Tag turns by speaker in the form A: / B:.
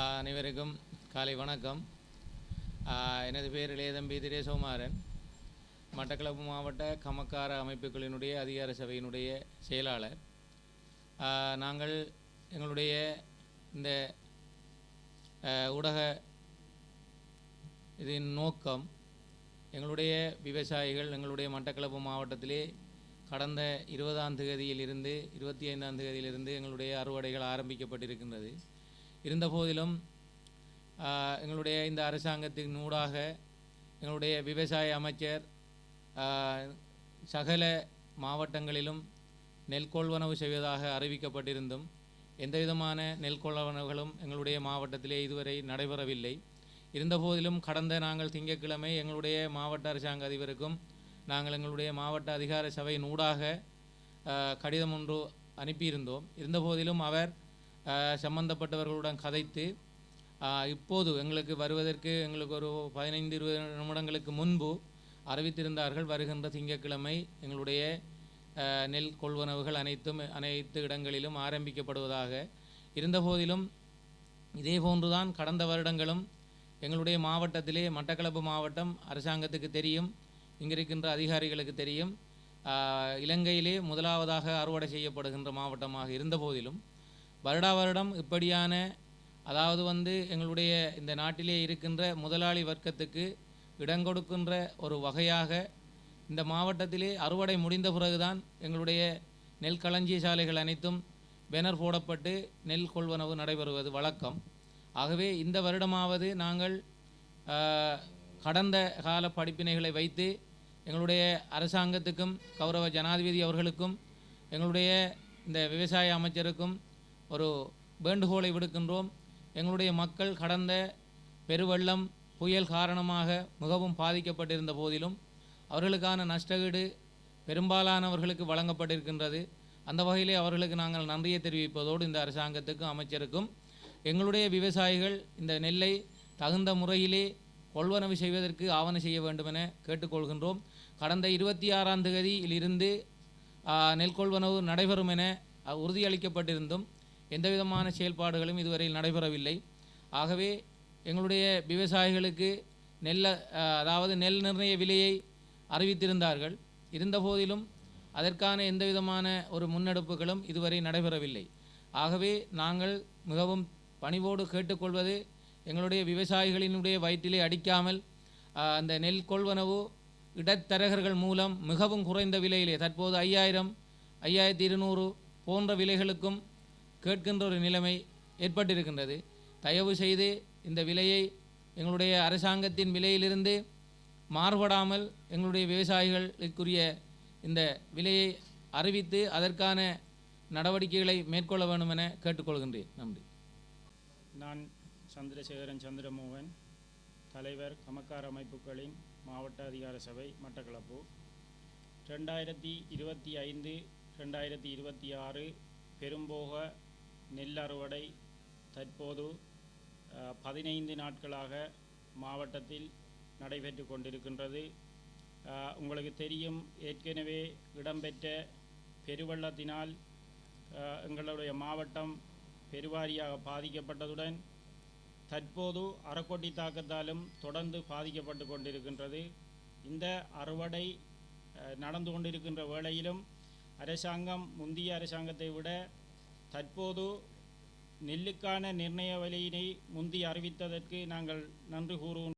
A: அனைவருக்கும் காலை வணக்கம். எனது பேர் இளையதம்பி திரேசகுமாரன். மட்டக்களப்பு மாவட்ட கமக்கார அமைப்புகளினுடைய அதிகார சபையினுடைய செயலாளர். நாங்கள் எங்களுடைய இந்த ஊடக இதன் நோக்கம் எங்களுடைய விவசாயிகள் எங்களுடைய மட்டக்களப்பு மாவட்டத்திலே கடந்த 20ஆம் தேதியிலிருந்து 25ஆம் தேதியிலிருந்து எங்களுடைய அறுவடைகள் ஆரம்பிக்கப்பட்டிருக்கின்றது. இருந்தபோதிலும் எங்களுடைய இந்த அரசாங்கத்தின் ஊடாக எங்களுடைய விவசாய அமைச்சர் சகல மாவட்டங்களிலும் நெல் கொள்வனவு செய்வதாக அறிவிக்கப்பட்டிருந்தும் எந்தவிதமான நெல் கொள்வனவுகளும் எங்களுடைய மாவட்டத்திலே இதுவரை நடைபெறவில்லை. இருந்தபோதிலும் கடந்த நாங்கள் திங்கட்கிழமை எங்களுடைய மாவட்ட அரசாங்க அதிபருக்கும் நாங்கள் எங்களுடைய மாவட்ட அதிகார சபையின் ஊடாக கடிதம் ஒன்று அனுப்பியிருந்தோம். இருந்தபோதிலும் அவர் சம்பந்தப்பட்டவர்களுடன் கதைத்து இப்போது எங்களுக்கு வருவதற்கு எங்களுக்கு ஒரு 15-20 நிமிடங்களுக்கு முன்பு அறிவித்திருந்தார்கள். வருகின்ற திங்கட்கிழமை எங்களுடைய நெல் கொள்வனவுகள் அனைத்து இடங்களிலும் ஆரம்பிக்கப்படுவதாக. இருந்தபோதிலும் இதே போன்றுதான் கடந்த வருடங்களும் எங்களுடைய மாவட்டத்திலே மட்டக்களப்பு மாவட்டம் அரசாங்கத்துக்கு தெரியும், இங்கிருக்கின்ற அதிகாரிகளுக்கு தெரியும், இலங்கையிலே முதலாவதாக அறுவடை செய்யப்படுகின்ற மாவட்டமாக இருந்தபோதிலும் வருடம் இப்படியான அதாவது எங்களுடைய இந்த நாட்டிலே இருக்கின்ற முதலாளி வர்க்கத்துக்கு இடங்கொடுக்கின்ற ஒரு வகையாக இந்த மாவட்டத்திலே அறுவடை முடிந்த பிறகுதான் எங்களுடைய நெல் களஞ்சிய சாலைகள் அனைத்தும் பேனர் போடப்பட்டு நெல் கொள்வனவு நடைபெறுவது வழக்கம். ஆகவே இந்த வருடமாவது நாங்கள் கடந்த கால படிப்பினைகளை வைத்து எங்களுடைய அரசாங்கத்துக்கும் கௌரவ ஜனாதிபதி அவர்களுக்கும் எங்களுடைய இந்த விவசாய அமைச்சருக்கும் ஒரு வேண்டுகோளை விடுக்கின்றோம். எங்களுடைய மக்கள் கடந்த பெருவெள்ளம் புயல் காரணமாக மிகவும் பாதிக்கப்பட்டிருந்த போதிலும் அவர்களுக்கான நஷ்டஈடு பெரும்பாலானவர்களுக்கு வழங்கப்பட்டிருக்கின்றது. அந்த வகையிலே அவர்களுக்கு நாங்கள் நன்றியை தெரிவிப்பதோடு இந்த அரசாங்கத்துக்கும் அமைச்சருக்கும் எங்களுடைய விவசாயிகள் இந்த நெல்லை தகுந்த முறையிலே கொள்வனவு செய்வதற்கு ஆவண செய்ய வேண்டும் என கேட்டுக்கொள்கின்றோம். கடந்த 26ஆம் தேதியிலிருந்து நெல் கொள்வனவு நடைபெறும் என உறுதியளிக்கப்பட்டிருந்தும் எந்தவிதமான செயல்பாடுகளும் இதுவரையில் நடைபெறவில்லை. ஆகவே எங்களுடைய விவசாயிகளுக்கு அதாவது நெல் நிர்ணய விலையை அறிவித்திருந்தார்கள். இருந்தபோதிலும் அதற்கான எந்தவிதமான ஒரு முன்னெடுப்புகளும் இதுவரை நடைபெறவில்லை. ஆகவே நாங்கள் மிகவும் பணிவோடு கேட்டுக்கொள்வது எங்களுடைய விவசாயிகளினுடைய வயிற்றிலே அடிக்காமல் அந்த நெல் கொள்வனவு இடத்தரகர்கள் மூலம் மிகவும் குறைந்த விலையிலே தற்போது 5000, 5200 போன்ற விலைகளுக்கும் கேட்கின்ற ஒரு நிலைமை ஏற்பட்டிருக்கின்றது. தயவு செய்து இந்த விலையை எங்களுடைய அரசாங்கத்தின் விலையிலிருந்து மாறுபடாமல் எங்களுடைய விவசாயிகளுக்குரிய இந்த விலையை அறிவித்து அதற்கான நடவடிக்கைகளை மேற்கொள்ள வேண்டும் என கேட்டுக்கொள்கின்றேன். நன்றி.
B: நான் சந்திரசேகரன் சந்திரமோகன், தலைவர் கமக்கார அமைப்புகளின் மாவட்ட அதிகார சபை மட்டக்களப்பு. 2025-2026 பெரும்போக நெல் அறுவடை தற்போது 15 நாட்களாக மாவட்டத்தில் நடைபெற்று கொண்டிருக்கின்றது. உங்களுக்கு தெரியும், ஏற்கனவே இடம்பெற்ற பெருவெள்ளத்தினால் எங்களுடைய மாவட்டம் பெருவாரியாக பாதிக்கப்பட்டதுடன் தற்போது அறக்கொட்டி தாக்கத்தாலும் தொடர்ந்து பாதிக்கப்பட்டு கொண்டிருக்கின்றது. இந்த அறுவடை நடந்து கொண்டிருக்கின்ற வேளையிலும் அரசாங்கம் முந்தைய அரசாங்கத்தை விட தற்போது நெல்லுக்கான நிர்ணய விலையினை முந்தி அறிவித்ததற்கு நாங்கள் நன்றி கூறுவோம்.